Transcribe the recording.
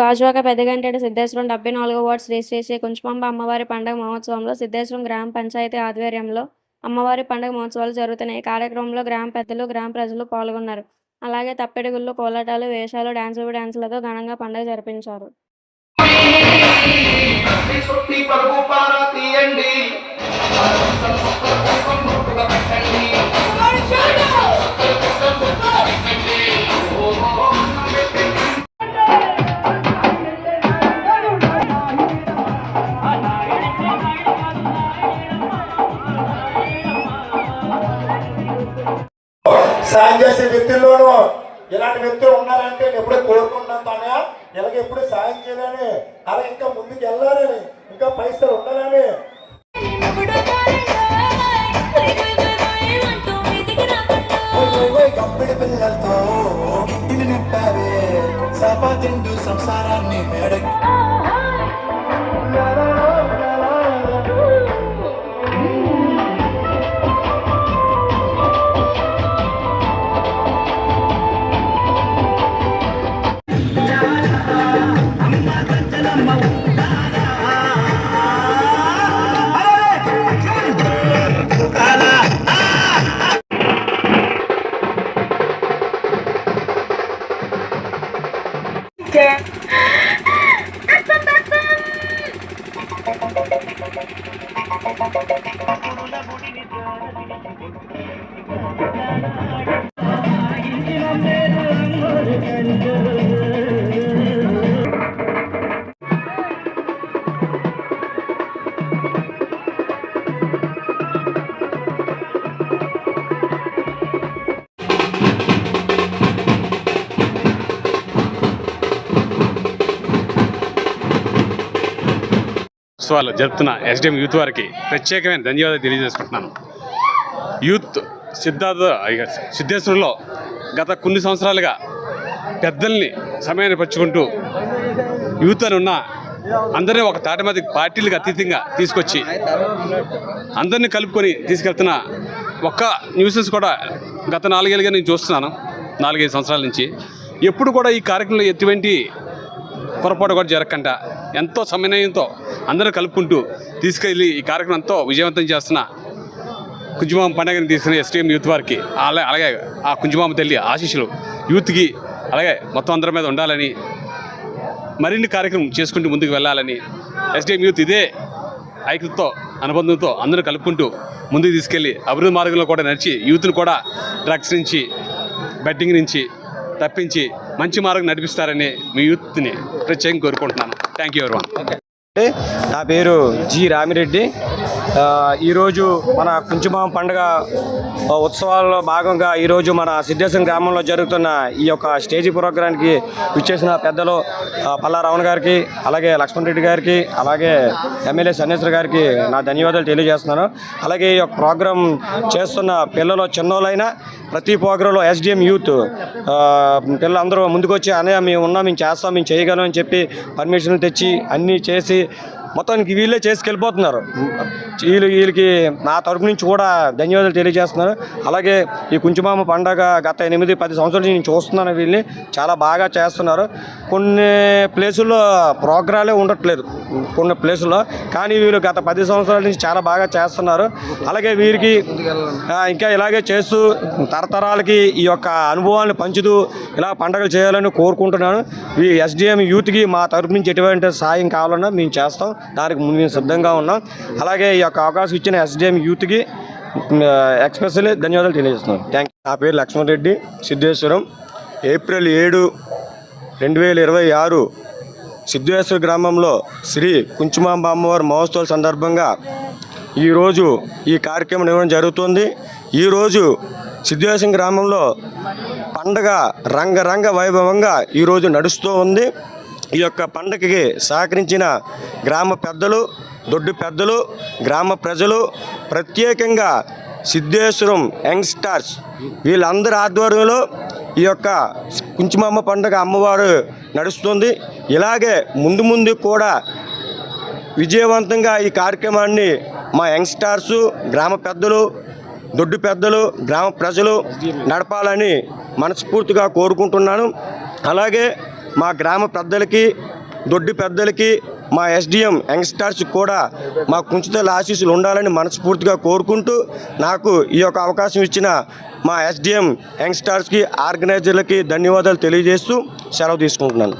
Gajuwaka పెద్దగంటేడు Siddheswaram 74వ ward Shri Shri Shri Kunchumamba అమ్మవారి పండుగ మహోత్సవంలో సిద్ధేశ్వరం గ్రామ పంచాయతీ ఆధ్వర్యంలో అమ్మవారి పండుగ మహోత్సవాలు జరుగుతున్నాయి. ఈ కార్యక్రమంలో గ్రామ పెద్దలు, గ్రామ ప్రజలు పాల్గొన్నారు. అలాగే తప్పెటగుళ్ళు, కోలాటాలు, వేషాలు, డాన్సులతో ఘనంగా పండుగ జరిపించారు. సాయం చేసే వ్యక్తుల్లోనూ ఇలాంటి వ్యక్తులు ఉన్నారంటే నేను ఎప్పుడూ కోరుకుంటున్నాను తానే ఇలాగ ఎప్పుడు సాయం చేయాలని, అలా ఇంకా ముందుకు వెళ్ళాలని, ఇంకా పైసలు ఉండాలని. కంపెనీ పిల్లలతో ఇంటిని నింపావే, సంపాదిండు సంసారాన్ని మేడకి. ఉత్సవాలు జరుపుతున్న ఎస్డిఎం యూత్ వారికి ప్రత్యేకమైన ధన్యవాదాలు తెలియజేసుకుంటున్నాను. యూత్ సిద్ధేశ్వరంలో గత కొన్ని సంవత్సరాలుగా పెద్దల్ని సమయాన్ని పరుచుకుంటూ యూత్ అని ఉన్న అందరినీ ఒక తాటి మీద పార్టీలకు అతీతంగా తీసుకొచ్చి అందరినీ కలుపుకొని తీసుకెళ్తున్న ఒక్క న్యూసెన్స్ కూడా గత 4 ఏళ్ళుగా నేను చూస్తున్నాను. 4-5 సంవత్సరాల నుంచి ఎప్పుడు కూడా ఈ కార్యక్రమంలో ఎటువంటి పొరపాటు కూడా జరగకుండా ఎంతో సమన్వయంతో అందరూ కలుపుకుంటూ తీసుకెళ్ళి ఈ కార్యక్రమం ఎంతో విజయవంతం చేస్తున్న కుంచుమాంబ పండుగని తీసుకుని ఎస్డిఎం యూత్ వారికి అలాగే ఆ కుంచుమాంబ తల్లి ఆశీస్సులు యూత్కి అలాగే మొత్తం అందరి మీద ఉండాలని, మరిన్ని కార్యక్రమం చేసుకుంటూ ముందుకు వెళ్ళాలని ఎస్డిఎం యూత్ ఇదే ఐక్యతతో అనుబంధంతో అందరూ కలుపుకుంటూ ముందుకు తీసుకెళ్ళి అభివృద్ధి మార్గంలో కూడా నడిచి యూత్ను కూడా డ్రగ్స్ నుంచి, బెట్టింగ్ నుంచి తప్పించి మంచి మార్గం నడిపిస్తారని మీ యూత్ని ప్రత్యేకంగా కోరుకుంటున్నాను. Thank you everyone. నా పేరు జి రామిరెడ్డి. ఈరోజు మన కుంచుమాంబ పండుగ ఉత్సవాల్లో భాగంగా ఈరోజు మన సిద్ధేశ్వరం గ్రామంలో జరుగుతున్న ఈ యొక్క స్టేజీ ప్రోగ్రాంకి విచ్చేసిన పెద్దలు పల్లా రావణ గారికి, అలాగే లక్ష్మణ్ రెడ్డి గారికి, అలాగే ఎమ్మెల్యే సన్నేశ్వర్ గారికి నా ధన్యవాదాలు తెలియజేస్తున్నాను. అలాగే ఈ యొక్క ప్రోగ్రాం చేస్తున్న పిల్లలు చిన్నోళ్ళైనా ప్రతి ప్రోగ్రాంలో ఎస్డిఎం యూత్ పిల్లలందరూ ముందుకు వచ్చి అనే మేము ఉన్నాం, మేము చేస్తాం, మేము చేయగలం అని చెప్పి పర్మిషన్లు తెచ్చి అన్నీ చేసి మొత్తానికి వీళ్ళే చేసుకెళ్ళిపోతున్నారు. వీళ్ళకి నా తరపు నుంచి కూడా ధన్యవాదాలు తెలియజేస్తున్నారు. అలాగే ఈ కుంచుమాంబ పండగ గత 8-10 సంవత్సరాల నుంచి నేను చూస్తున్నాను. వీళ్ళని చాలా బాగా చేస్తున్నారు. కొన్ని ప్లేసుల్లో ప్రోగ్రాలే ఉండట్లేదు కొన్ని ప్లేసుల్లో, కానీ వీళ్ళు గత 10 సంవత్సరాల నుంచి చాలా బాగా చేస్తున్నారు. అలాగే వీరికి ఇంకా ఇలాగే చేస్తూ తరతరాలకి ఈ యొక్క అనుభవాన్ని పంచుతూ ఇలా పండుగలు చేయాలని కోరుకుంటున్నాను. ఈ ఎస్డిఎం యూత్కి మా తరపు నుంచి ఎటువంటి సాయం కావాలన్నా మేము చేస్తాం, దానికి మేము సిద్ధంగా ఉన్నాం. అలాగే ఈ యొక్క అవకాశం ఇచ్చిన ఎస్డిఎం యూత్కి ఎక్స్పెషల్లీ ధన్యవాదాలు తెలియజేస్తున్నాను. Thank you. నా పేరు లక్ష్మణ్ రెడ్డి, సిద్ధేశ్వరం. ఏప్రిల్ 7, 2026 సిద్ధేశ్వర గ్రామంలో శ్రీ కుంచుమాంబ అమ్మవారి మహోత్సవాల సందర్భంగా ఈరోజు ఈ కార్యక్రమం నిర్వహణ జరుగుతుంది. ఈరోజు సిద్ధేశ్వరం గ్రామంలో పండగ రంగరంగ వైభవంగా ఈరోజు నడుస్తూ ఉంది. ఈ యొక్క పండగకి సహకరించిన గ్రామ పెద్దలు, దొడ్డు పెద్దలు, గ్రామ ప్రజలు, ప్రత్యేకంగా సిద్ధేశ్వరం యంగ్స్టర్స్ వీళ్ళందరి ఆధ్వర్యంలో ఈ యొక్క కుంచుమాంబ పండుగ అమ్మవారు నడుస్తుంది. ఇలాగే ముందు ముందు కూడా విజయవంతంగా ఈ కార్యక్రమాన్ని మా యంగ్స్టర్సు, గ్రామ పెద్దలు, దొడ్డు పెద్దలు, గ్రామ ప్రజలు నడపాలని మనస్ఫూర్తిగా కోరుకుంటున్నాను. అలాగే మా గ్రామ పెద్దలకి, దొడ్డి పెద్దలకి, మా ఎస్డిఎం యంగ్స్టర్స్ కూడా మా కుంచుతల ఆశీస్సులు ఉండాలని మనస్ఫూర్తిగా కోరుకుంటూ, నాకు ఈ యొక్క అవకాశం ఇచ్చిన మా ఎస్డిఎం యంగ్స్టర్స్కి, ఆర్గనైజర్లకి ధన్యవాదాలు తెలియజేస్తూ సెలవు తీసుకుంటున్నాను.